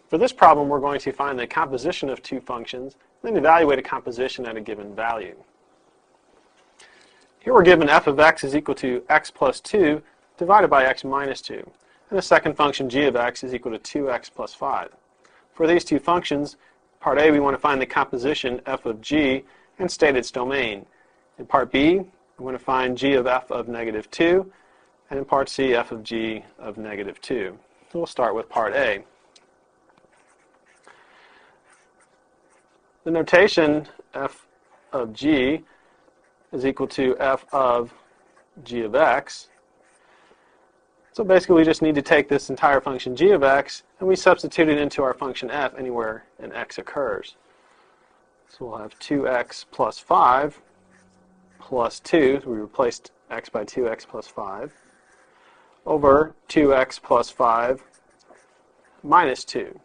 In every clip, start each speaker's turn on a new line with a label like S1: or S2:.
S1: For this problem, we're going to find the composition of two functions, and then evaluate a composition at a given value. Here we're given f of x is equal to x plus 2 divided by x minus 2. And the second function, g of x, is equal to 2x plus 5. For these two functions, part A, we want to find the composition f of g and state its domain. In part B, we want to find g of f of negative 2, and in part C, f of g of negative 2. So we'll start with part A. The notation f of g is equal to f of g of x. So basically we just need to take this entire function g of x and we substitute it into our function f anywhere an x occurs. So we'll have 2x plus 5 plus 2, so we replaced x by 2x plus 5, over 2x plus 5 minus 2.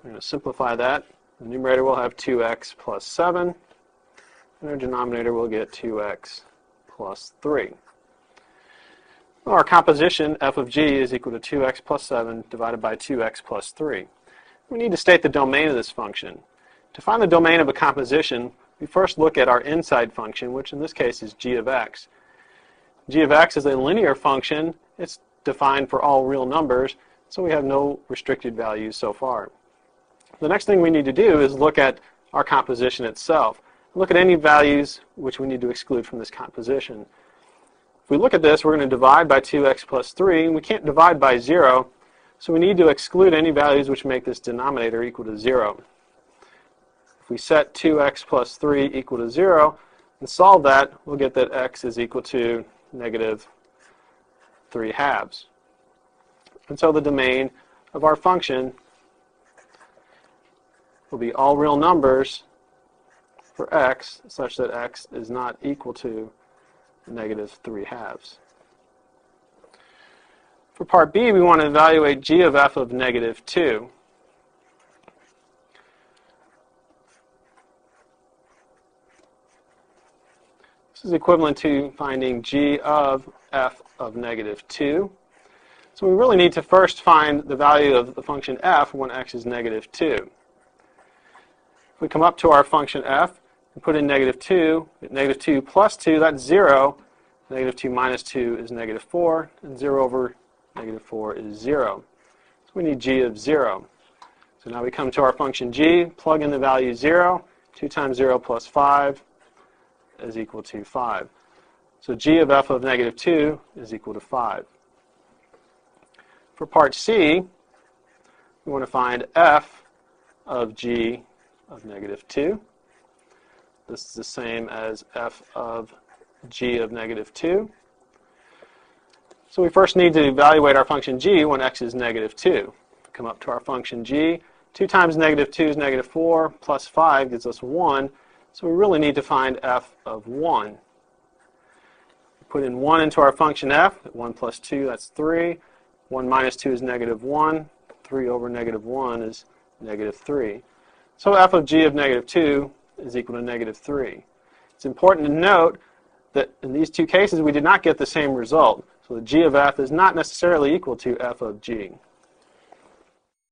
S1: We're going to simplify that. The numerator will have 2x plus 7, and our denominator will get 2x plus 3. Well, our composition, f of g, is equal to 2x plus 7 divided by 2x plus 3. We need to state the domain of this function. To find the domain of a composition, we first look at our inside function, which in this case is g of x. G of x is a linear function. It's defined for all real numbers, so we have no restricted values so far. The next thing we need to do is look at our composition itself. Look at any values which we need to exclude from this composition. If we look at this, we're going to divide by 2x plus 3, and we can't divide by 0, so we need to exclude any values which make this denominator equal to 0. If we set 2x plus 3 equal to 0 and solve that, we'll get that x is equal to negative 3 halves. And so the domain of our function will be all real numbers for x such that x is not equal to negative 3 halves. For part B, we want to evaluate g of f of negative 2. This is equivalent to finding g of f of negative 2. So we really need to first find the value of the function f when x is negative 2. If we come up to our function f and put in negative 2, negative 2 plus 2, that's 0. Negative 2 minus 2 is negative 4, and 0 over negative 4 is 0. So we need g of 0. So now we come to our function g, plug in the value 0. 2 times 0 plus 5 is equal to 5. So g of f of negative 2 is equal to 5. For part C, we want to find f of g of negative 2. This is the same as f of g of negative 2. So we first need to evaluate our function g when x is negative 2. Come up to our function g. 2 times negative 2 is negative 4, plus 5 gives us 1. So we really need to find f of 1. Put in 1 into our function f. 1 plus 2, that's 3. 1 minus 2 is negative 1. 3 over negative 1 is negative 3. So f of g of negative 2 is equal to negative 3. It's important to note that in these two cases we did not get the same result. So the g of f is not necessarily equal to f of g.